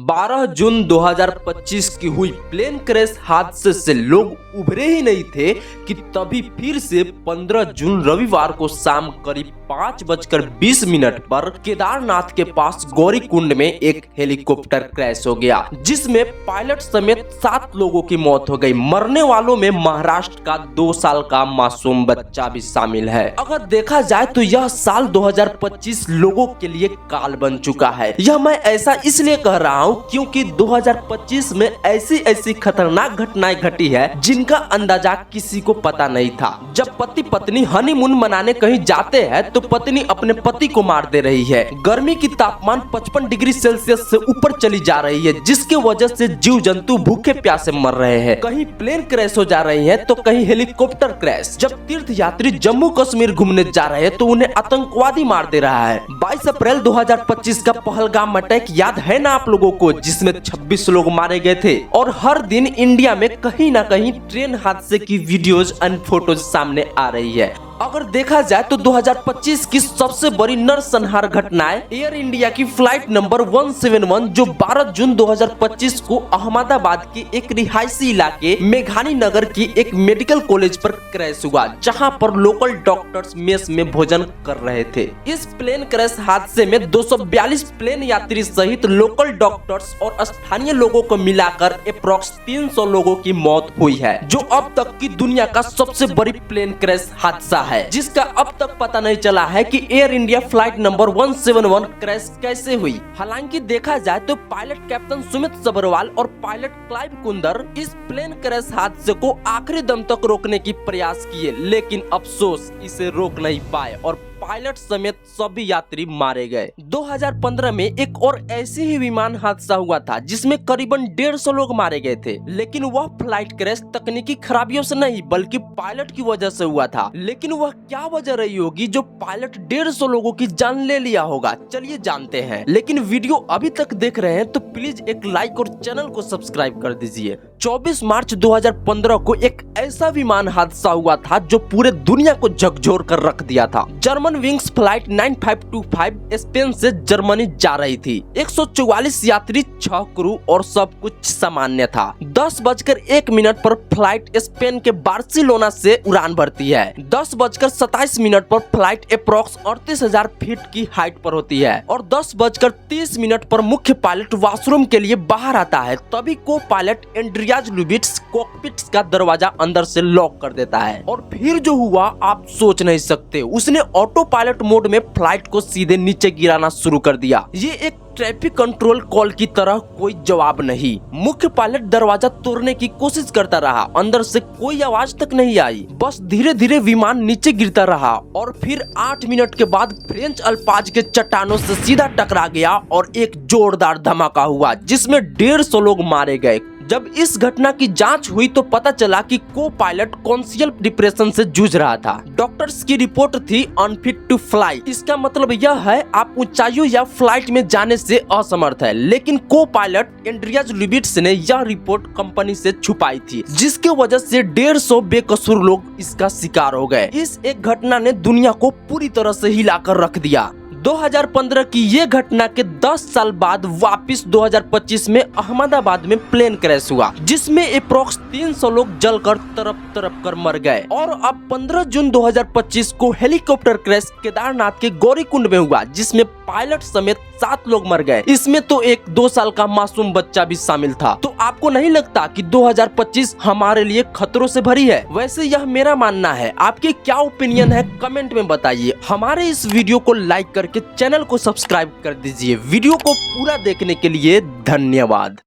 12 जून 2025 की हुई plane crash हादसे से लोग उभरे ही नहीं थे कि तभी फिर से 15 जून रविवार को शाम करीब 5:20 पर केदारनाथ के पास गौरीकुंड में एक हेलीकॉप्टर क्रैश हो गया, जिसमें पायलट समेत 7 लोगों की मौत हो गई। मरने वालों में महाराष्ट्र का 2 साल का मासूम बच्चा भी शामिल है। अगर देखा जाए तो यह साल 2025 लोगों के लिए काल बन चुका है। यह मैं ऐसा इसलिए कह रहा हूँ क्योंकि 2025 में ऐसी खतरनाक घटनाएं घटी है जिनका अंदाजा किसी को पता नहीं था। जब पति पत्नी हनीमून मनाने कहीं जाते हैं तो पत्नी अपने पति को मार दे रही है। गर्मी की तापमान 55 डिग्री सेल्सियस से ऊपर चली जा रही है, जिसके वजह से जीव जंतु भूखे प्यासे मर रहे हैं। कहीं प्लेन क्रैश हो जा रही है तो कहीं हेलीकॉप्टर क्रैश। जब तीर्थ यात्री जम्मू कश्मीर घूमने जा रहे हैं तो उन्हें आतंकवादी मार दे रहा है। 22 अप्रैल 2025 का पहलगाम अटैक याद है ना आप लोगों को, जिसमें 26 लोग मारे गए थे। और हर दिन इंडिया में कहीं ना कहीं ट्रेन हादसे की वीडियोज एंड फोटोज सामने आ रही है। अगर देखा जाए तो 2025 की सबसे बड़ी नरसंहार घटनाएं एयर इंडिया की फ्लाइट नंबर 171 जो 12 जून 2025 को अहमदाबाद के एक रिहायशी इलाके मेघानी नगर की एक मेडिकल कॉलेज पर क्रैश हुआ, जहां पर लोकल डॉक्टर्स मेस में भोजन कर रहे थे। इस प्लेन क्रैश हादसे में 242 प्लेन यात्री सहित लोकल डॉक्टर्स और स्थानीय लोगों को मिलाकर अप्रॉक्स 300 लोगों की मौत हुई है, जो अब तक की दुनिया का सबसे बड़ी प्लेन क्रैश हादसा है, जिसका अब तक पता नहीं चला है कि air India flight number 171 crash कैसे हुई। हालांकि देखा जाए तो पायलट कैप्टन सुमित सबरवाल और पायलट क्लाइव कुंदर इस प्लेन क्रैश हादसे को आखिरी दम तक रोकने की प्रयास किए, लेकिन अफसोस इसे रोक नहीं पाए और पायलट समेत सभी यात्री मारे गए। 2015 में एक और ऐसे ही विमान हादसा हुआ था जिसमें करीबन 150 लोग मारे गए थे, लेकिन वह फ्लाइट क्रैश तकनीकी खराबियों से नहीं बल्कि पायलट की वजह से हुआ था। लेकिन वह क्या वजह रही होगी जो पायलट 150 लोगों की जान ले लिया होगा, चलिए जानते हैं। लेकिन वीडियो अभी तक देख रहे हैं तो प्लीज एक लाइक और चैनल को सब्सक्राइब कर दीजिए। 24 मार्च 2015 को एक ऐसा विमान हादसा हुआ था जो पूरे दुनिया को झकझोर कर रख दिया था। जर्मन विंग्स फ्लाइट 9525 स्पेन से जर्मनी जा रही थी। 144 यात्री, 6 क्रू और सब कुछ सामान्य था। 10:01 पर फ्लाइट स्पेन के बार्सिलोना से उड़ान भरती है। 10:27 पर फ्लाइट अप्रॉक्स 38,000 फीट की हाइट पर होती है और 10:30 पर मुख्य पायलट वॉशरूम के लिए बाहर आता है। तभी को पायलट एंड्रियाज लुबिट्स कॉकपिट का दरवाजा अंदर से लॉक कर देता है और फिर जो हुआ आप सोच नहीं सकते। उसने ऑटो पायलट मोड में फ्लाइट को सीधे नीचे गिराना शुरू कर दिया। ये एक ट्रैफिक कंट्रोल कॉल की तरह कोई जवाब नहीं। मुख्य पायलट दरवाजा तोड़ने की कोशिश करता रहा, अंदर से कोई आवाज तक नहीं आई। बस धीरे धीरे विमान नीचे गिरता रहा और फिर 8 मिनट के बाद फ्रेंच अल्पाज के चट्टानों से सीधा टकरा गया और एक जोरदार धमाका हुआ जिसमें 150 लोग मारे गए। जब इस घटना की जांच हुई तो पता चला कि को पायलट कॉन्शियल डिप्रेशन से जूझ रहा था। डॉक्टर्स की रिपोर्ट थी अनफिट टू फ्लाई। इसका मतलब यह है आप ऊंचाइयों या फ्लाइट में जाने से असमर्थ है। लेकिन को पायलट एंड्रियाज लुबिट्स ने यह रिपोर्ट कंपनी से छुपाई थी, जिसके वजह से 150 बेकसूर लोग इसका शिकार हो गए। इस एक घटना ने दुनिया को पूरी तरह से हिलाकर रख दिया। 2015 की ये घटना के 10 साल बाद वापस 2025 में अहमदाबाद में प्लेन क्रैश हुआ, जिसमें अप्रॉक्स 300 लोग जलकर तरफ कर मर गए। और अब 15 जून 2025 को हेलीकॉप्टर क्रैश केदारनाथ के गौरीकुंड में हुआ, जिसमें पायलट समेत 7 लोग मर गए। इसमें तो एक 2 साल का मासूम बच्चा भी शामिल था। तो आपको नहीं लगता कि 2025 हमारे लिए खतरों से भरी है? वैसे यह मेरा मानना है, आपके क्या ओपिनियन है कमेंट में बताइए। हमारे इस वीडियो को लाइक करके चैनल को सब्सक्राइब कर दीजिए। वीडियो को पूरा देखने के लिए धन्यवाद।